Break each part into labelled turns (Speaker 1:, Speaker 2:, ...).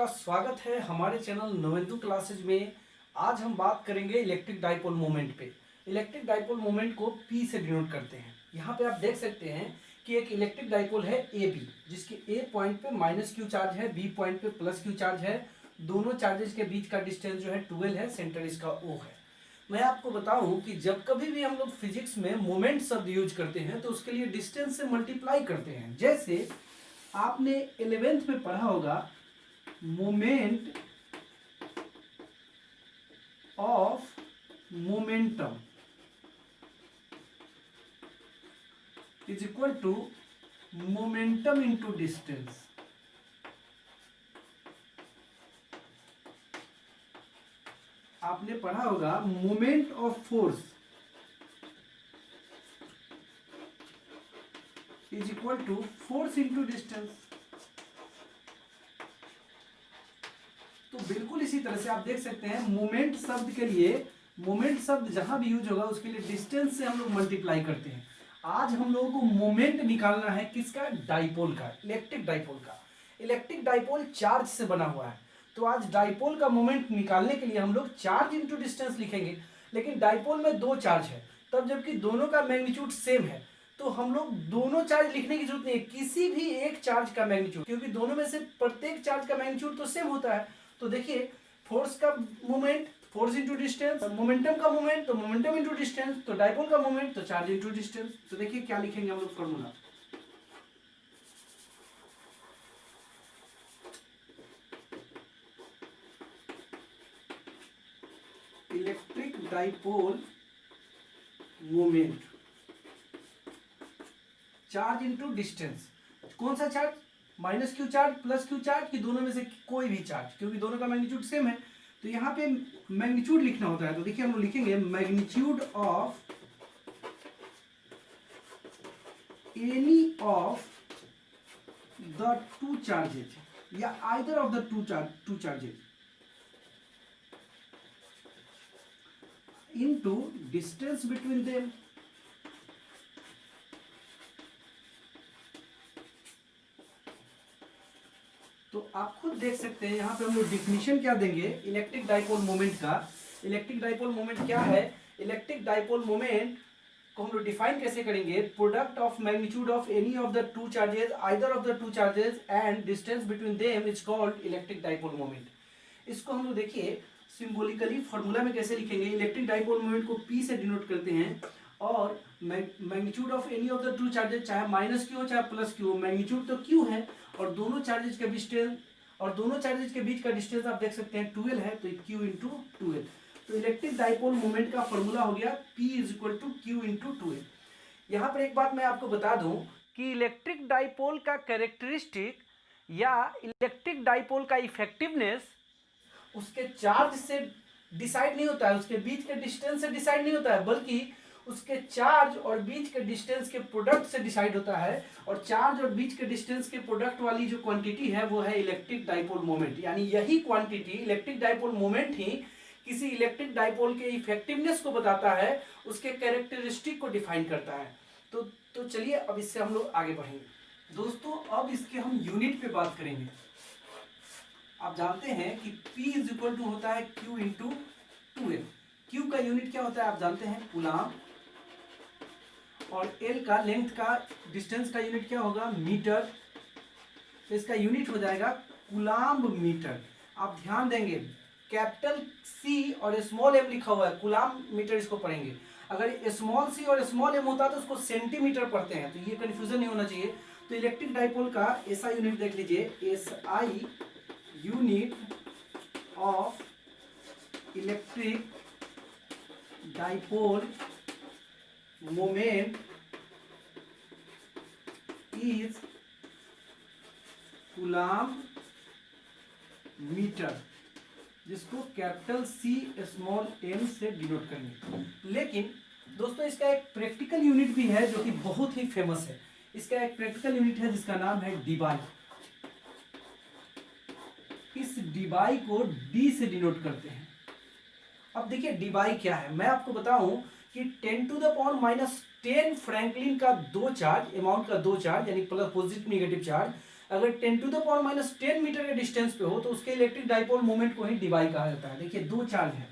Speaker 1: आपका स्वागत है हमारे चैनल नवेंदु क्लासेज में। आज हम बात करेंगे इलेक्ट्रिक डाइपोल मोमेंट पे। इलेक्ट्रिक डाइपोल मोमेंट को P से डिनोट करते हैं। यहाँ पे आप देख सकते हैं कि एक इलेक्ट्रिक डाइपोल है AB, जिसके A पॉइंट पे -q चार्ज है, B पॉइंट पे +q चार्ज है। दोनों चार्जेस के बीच का डिस्टेंस जो है 12 है, सेंटर इसका O है। मैं आपको बताऊं कि जब कभी भी हम लोग फिजिक्स में मोमेंट शब्द यूज करते हैं तो उसके लिए डिस्टेंस से मल्टीप्लाई करते हैं। जैसे आपने 11th में पढ़ा होगा, moment of momentum is equal to momentum into distance. आपने पढ़ा होगा moment of force is equal to force into distance. तो बिल्कुल इसी तरह से आप देख सकते हैं मोमेंट शब्द के लिए, मोमेंट शब्द जहां भी यूज होगा उसके लिए डिस्टेंस से हम लोग मल्टीप्लाई करते हैं। आज हम लोगों को मोमेंट निकालना है किसका? डाइपोल का, इलेक्ट्रिक डाइपोल का। इलेक्ट्रिक डाइपोल चार्ज से बना हुआ है, तो आज डाइपोल का मोमेंट निकालने के लिए हम लोग चार्ज इंटू डिस्टेंस लिखेंगे। लेकिन डाइपोल में दो चार्ज है, तब जबकि दोनों का मैग्नीट्यूड सेम है तो हम लोग दोनों चार्ज लिखने की जरूरत नहीं है, किसी भी एक चार्ज का मैग्नीट्यूड, क्योंकि दोनों में से प्रत्येक चार्ज का मैग्नीट्यूड तो सेम होता है। तो देखिए, फोर्स का moment force into distance, momentum का मोमेंट तो मोमेंटम इंटू डिस्टेंस, तो डाइपोल का मोमेंट तो चार्ज इंटू डिस्टेंस। तो देखिए क्या लिखेंगे हम लोग formula. Electric dipole moment, charge into distance. कौन सा charge? -q charge, +q charge, कि दोनों में से कोई भी चार्ज, क्योंकि दोनों का मैग्नीट्यूड सेम है। तो यहाँ पे मैग्नीट्यूड लिखना होता है, तो देखिए हम लोग लिखेंगे magnitude of any of the two charges, या either of the two charges into distance between them. तो आप खुद देख सकते हैं यहाँ पे हम लोग डिफिनीशन क्या देंगे इलेक्ट्रिक डाइपोल मोमेंट का। इलेक्ट्रिक डाइपोल मोमेंट क्या है? इलेक्ट्रिक डाइपोल मोमेंट को हम लोग डिफाइन कैसे करेंगे? Product of magnitude of any of the two charges, either of the two charges and distance between them is called electric dipole moment. इसको हम लोग देखिए सिंबॉलिकली फॉर्मूला में कैसे लिखेंगे। इलेक्ट्रिक डाइपोल मोमेंट को P से डिनोट करते हैं, और magnitude of any of the two charges, चाहे -q हो चाहे +q, मैग्नीट्यूड तो q है, और दोनों चार्जेस के डिस्टेंस, और दोनों चार्जेस के बीच का डिस्टेंस आप देख सकते हैं 12 है, तो q इंटू 12। तो इलेक्ट्रिक डाइपोल मोमेंट का फॉर्मूला हो गया P is equal to q into 12। यहाँ पर एक बात मैं आपको बता दूं कि इलेक्ट्रिक डाइपोल का कैरेक्टरिस्टिक या इलेक्ट्रिक डाइपोल का इफेक्टिवनेस उसके चार्ज से डिसाइड नहीं होता है, उसके बीच के डिस्टेंस से डिसाइड नहीं होता है, बल्कि उसके चार्ज और बीच के डिस्टेंस के प्रोडक्ट से डिसाइड होता है। और चार्ज और बीच के डिस्टेंस के प्रोडक्ट वाली जो क्वांटिटी है वो है इलेक्ट्रिक डाइपोल मोमेंट। यानी यही क्वांटिटी इलेक्ट्रिक डाइपोल मोमेंट ही किसी इलेक्ट्रिक डाइपोल के इफेक्टिवनेस को बताता है, उसके कैरेक्टरिस्टिक को डिफाइन करता है। तो चलिए अब इससे हम लोग आगे बढ़ेंगे। दोस्तों अब इसके हम यूनिट पे बात करेंगे। आप जानते हैं कि P इज इक्वल टू होता है Q इंटू 2L। Q का यूनिट क्या होता है आप जानते हैं? कूलाम। और L का, लेंथ का, डिस्टेंस का यूनिट क्या होगा? मीटर। तो इसका यूनिट हो जाएगा कूलाम्ब मीटर। आप ध्यान देंगे कैपिटल C और स्मॉल m लिखा हुआ है, कूलाम्ब मीटर इसको पढ़ेंगे। अगर स्मॉल c और स्मॉल m होता तो उसको सेंटीमीटर पढ़ते हैं, तो ये कंफ्यूजन नहीं होना चाहिए। तो इलेक्ट्रिक डाइपोल का SI यूनिट देख लीजिए, SI unit of electric dipole moment is coulomb metre, जिसको कैपिटल C स्मॉल m से डिनोट करेंगे। लेकिन दोस्तों इसका एक प्रैक्टिकल यूनिट भी है जो कि बहुत ही फेमस है। इसका एक प्रैक्टिकल यूनिट है जिसका नाम है डीबाई। इस डीबाई को D से डिनोट करते हैं। अब देखिए डीबाई क्या है, मैं आपको बताऊं कि 10⁻⁻10 फ्रैंकलिन का दो चार्ज, अमाउंट का दो चार्ज, यानी प्लस पॉजिटिव नेगेटिव चार्ज, अगर 10⁻⁻10 मीटर के डिस्टेंस पे हो तो उसके इलेक्ट्रिक डाइपोल मोमेंट को ही डीवाई कहा जाता है। देखिए दो चार्ज है,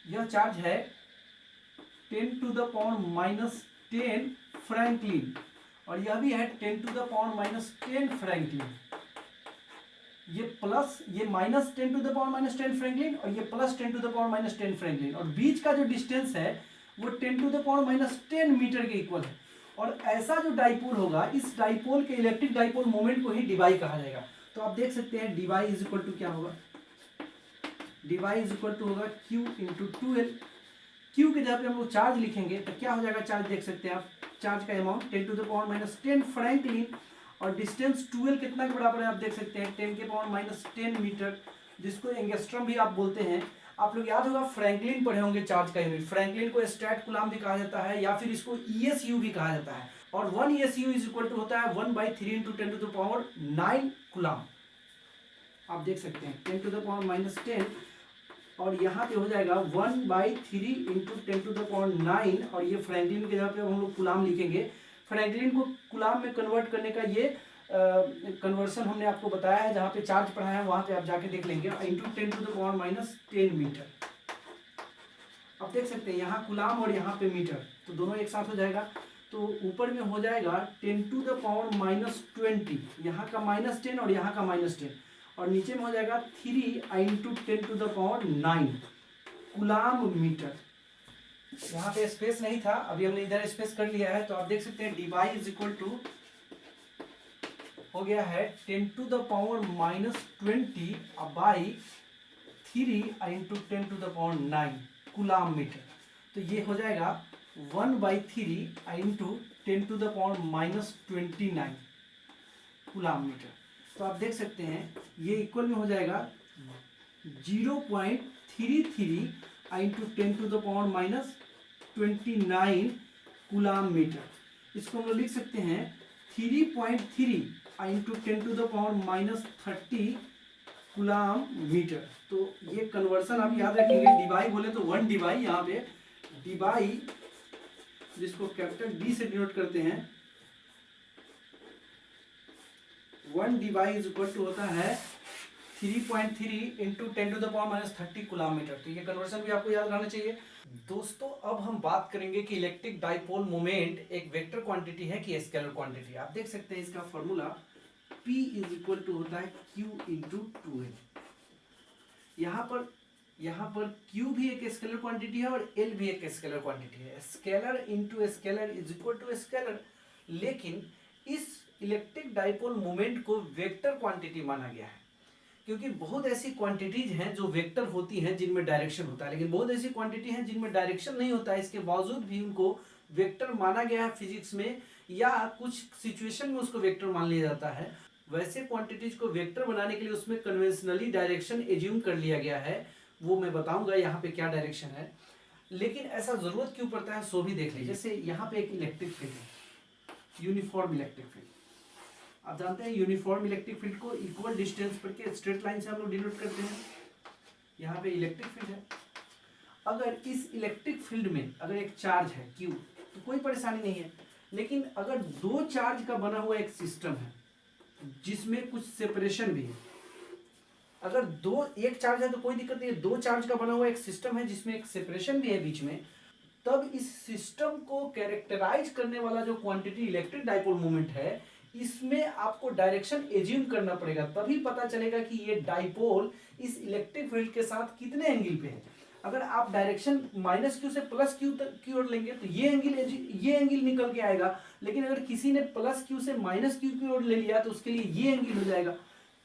Speaker 1: यह चार्ज है 10⁻⁻10 फ्रैंकलिन और यह भी है 10⁻⁻10 फ्रैंकलिन। ये प्लस, ये माइनस 10⁻⁻10 फ्रैंकलिन और ये प्लस 10⁻⁻10 फ्रैंकलिन, और बीच का जो डिस्टेंस है वो 10⁻⁻10 मीटर के इक्वल है। और ऐसा जो डाइपोल होगा, इस डाइपोल के इलेक्ट्रिक डाइपोल मोमेंट को ही डीवाई कहा जाएगा। तो आप देख सकते हैं डीवाई इज इक्वल टू क्या होगा, डीवाई इज इक्वल टू होगा Q इंटू 2L। क्यू के जगह पे हम लोग चार्ज लिखेंगे तो क्या हो जाएगा, चार्ज देख सकते हैं आप, चार्ज का अमाउंट 10⁻⁻10 फ्रैंकलिन और डिस्टेंस 2L कितना के बराबर है आप देख सकते हैं 10⁻⁻10 मीटर, जिसको एंगस्ट्रम भी आप बोलते हैं। आप लोग याद होगा फ्रैंकलिन पढ़े होंगे चार्ज का यूनिट, फ्रैंकलिन को स्ट्रैट कूलम भी कहा जाता है या फिर इसको ESU भी कहा जाता है। और 1 ESU इज इक्वल टू होता है 1/3 इंटू 10⁻9 कूलम। आप देख सकते हैं 10⁻⁻10 और यहाँ पे हो जाएगा 1/3 इंटू 10⁻9 और ये फ्रैंकलिन के जगह पे हम लोग कूलम लिखेंगे। फ्रैंकलिन को कूलम में कन्वर्ट करने का ये कन्वर्सन हमने आपको बताया है, जहाँ पे चार्ज पढ़ाया है वहाँ पे आप जाके देख लेंगे, इंटू 10⁻10 मीटर। अब देख सकते हैं यहाँ कूलम और यहाँ पे मीटर, तो दोनों एक साथ हो जाएगा। तो ऊपर में हो जाएगा 10⁻⁻20, यहाँ का -10 और यहाँ का -10, और नीचे में हो जाएगा 3 इंटू 10⁻9 कूलम मीटर। यहाँ पे स्पेस नहीं था, अभी हमने इधर स्पेस कर लिया है। तो आप देख सकते हैं डीवाई इज इक्वल टू हो गया है 10⁻⁻20 बाई 3 इंटू 10⁻9 कूलम मीटर। तो ये हो जाएगा 1/3 इंटू 10⁻⁻29 कूलम मीटर। तो आप देख सकते हैं ये इक्वल में हो जाएगा 0.33 इंटू 10⁻⁻29 कूलम मीटर। इसको हम लोग लिख सकते हैं 3.3 इंटू 10⁻⁻30 कूलम मीटर। तो ये कन्वर्सन आप याद रखेंगे, डिवाई बोले तो 1 डिवाई, यहाँ पे डिवाई जिसको कैपिटल D से डिनोट करते हैं, 1 डिवाई इज इक्वल टू होता है 3.3 इंटू 10⁻30 कूलम मीटर। तो ये कन्वर्सन भी आपको याद रहना चाहिए। दोस्तों अब हम बात करेंगे कि इलेक्ट्रिक डाइपोल मोमेंट एक वेक्टर क्वांटिटी है कि स्केलर क्वांटिटी। आप देख सकते हैं इसका formula P is equal to होता है Q इंटू 2L। यहाँ पर Q भी एक स्केलर क्वांटिटी है और L भी एक स्केलर क्वांटिटी है। Scalar into scalar is equal to scalar, लेकिन इस इलेक्ट्रिक डाइपोल मोमेंट को वेक्टर क्वांटिटी माना गया है, क्योंकि बहुत ऐसी क्वांटिटीज हैं जो वेक्टर होती हैं जिनमें डायरेक्शन होता है, लेकिन बहुत ऐसी क्वांटिटी हैं जिनमें डायरेक्शन नहीं होता है। इसके बावजूद भी उनको वेक्टर माना गया है फिजिक्स में, या कुछ सिचुएशन में उसको वेक्टर मान लिया जाता है। वैसे क्वांटिटीज को वेक्टर बनाने के लिए उसमें कन्वेंशनली डायरेक्शन एज्यूम कर लिया गया है, वो मैं बताऊंगा यहाँ पे क्या डायरेक्शन है। लेकिन ऐसा जरूरत क्यों पड़ता है सो भी देख लीजिए। जैसे यहाँ पे एक इलेक्ट्रिक फील्ड है, यूनिफॉर्म इलेक्ट्रिक फील्ड। आप जानते हैं यूनिफॉर्म इलेक्ट्रिक फील्ड को इक्वल डिस्टेंस पर के स्ट्रेट लाइन से हम लोग डिनोट करते हैं। यहाँ पे इलेक्ट्रिक फील्ड है। अगर इस इलेक्ट्रिक फील्ड में अगर एक चार्ज है Q तो कोई परेशानी नहीं है, लेकिन अगर दो चार्ज का बना हुआ एक सिस्टम है जिसमें कुछ सेपरेशन भी है, अगर एक चार्ज है तो कोई दिक्कत नहीं है, दो चार्ज का बना हुआ एक सिस्टम है जिसमें एक सेपरेशन भी है बीच में, तब इस सिस्टम को कैरेक्टराइज करने वाला जो क्वांटिटी इलेक्ट्रिक डाइपोल मोमेंट है, इसमें आपको डायरेक्शन एज्यूम करना पड़ेगा, तभी पता चलेगा कि ये डाइपोल इस इलेक्ट्रिक फील्ड के साथ कितने एंगल पे है। अगर आप डायरेक्शन -Q से +Q तक की ओर लेंगे तो ये एंगल निकल के आएगा, लेकिन अगर किसी ने +Q से -Q की ओर ले लिया तो उसके लिए ये एंगल हो जाएगा।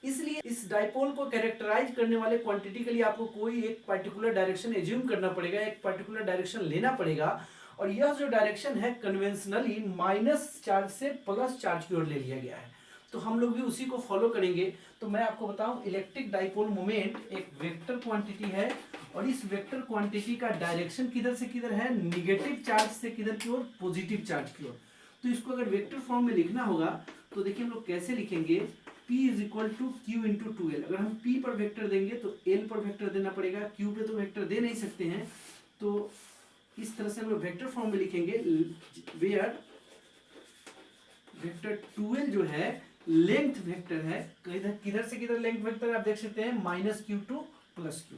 Speaker 1: इसलिए इस डाइपोल को कैरेक्टराइज करने वाले क्वांटिटी के लिए आपको कोई एक पर्टिकुलर डायरेक्शन एज्यूम करना पड़ेगा, एक पर्टिकुलर डायरेक्शन लेना पड़ेगा, और यह जो डायरेक्शन है कन्वेंशनली माइनस चार्ज से प्लस चार्ज की ओर ले लिया गया है। तो हम लोग भी उसी को फॉलो करेंगे। तो मैं आपको बताऊं, इलेक्ट्रिक डाइपोल मोमेंट एक वेक्टर क्वांटिटी है, और इस वेक्टर क्वांटिटी का डायरेक्शन किधर से किधर है, निगेटिव चार्ज से किधर की ओर, पॉजिटिव चार्ज की ओर। तो इसको अगर वेक्टर फॉर्म में लिखना होगा तो देखिए हम लोग कैसे लिखेंगे, P is equal to Q into 2L। अगर हम P पर वेक्टर देंगे तो L पर वेक्टर देना पड़ेगा, Q पे तो वेक्टर दे नहीं सकते हैं, तो इस तरह से हम लोग वेक्टर फॉर्म में लिखेंगे, वेयर वेक्टर 2l जो है लेंथ वेक्टर है, किधर किधर से किधर लेंथ वेक्टर आप देख सकते हैं, -q टू +q।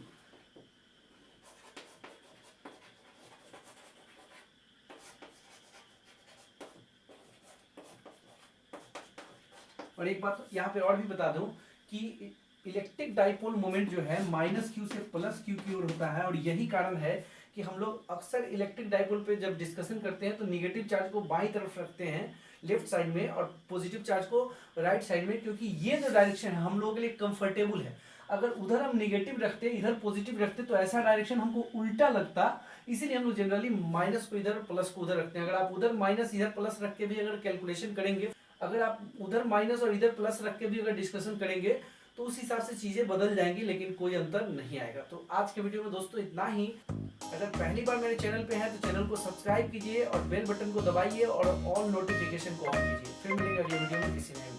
Speaker 1: और एक बात यहाँ पे और भी बता दूं कि इलेक्ट्रिक डाइपोल मोमेंट जो है -q से +q की ओर होता है, और यही कारण है कि हम लोग अक्सर इलेक्ट्रिक डाइपोल पे जब डिस्कशन करते हैं तो निगेटिव चार्ज को बाईं तरफ रखते हैं लेफ्ट साइड में, और पॉजिटिव चार्ज को राइट साइड में, क्योंकि ये जो डायरेक्शन है हम लोगों के लिए कंफर्टेबल है। अगर उधर हम निगेटिव रखते इधर पॉजिटिव रखते तो ऐसा डायरेक्शन हमको उल्टा लगता, इसीलिए हम लोग जनरली माइनस को इधर प्लस को उधर रखते हैं। अगर आप उधर माइनस इधर प्लस रख के भी अगर कैलकुलेशन करेंगे, अगर आप उधर माइनस और इधर प्लस रख के भी अगर डिस्कशन करेंगे तो उस हिसाब से चीजें बदल जाएंगी, लेकिन कोई अंतर नहीं आएगा। तो आज के वीडियो में दोस्तों इतना ही। अगर पहली बार मेरे चैनल पे है तो चैनल को सब्सक्राइब कीजिए और बेल बटन को दबाइए और ऑल नोटिफिकेशन को ऑन कीजिए। फिर मिलेंगे अगले वीडियो में किसी नए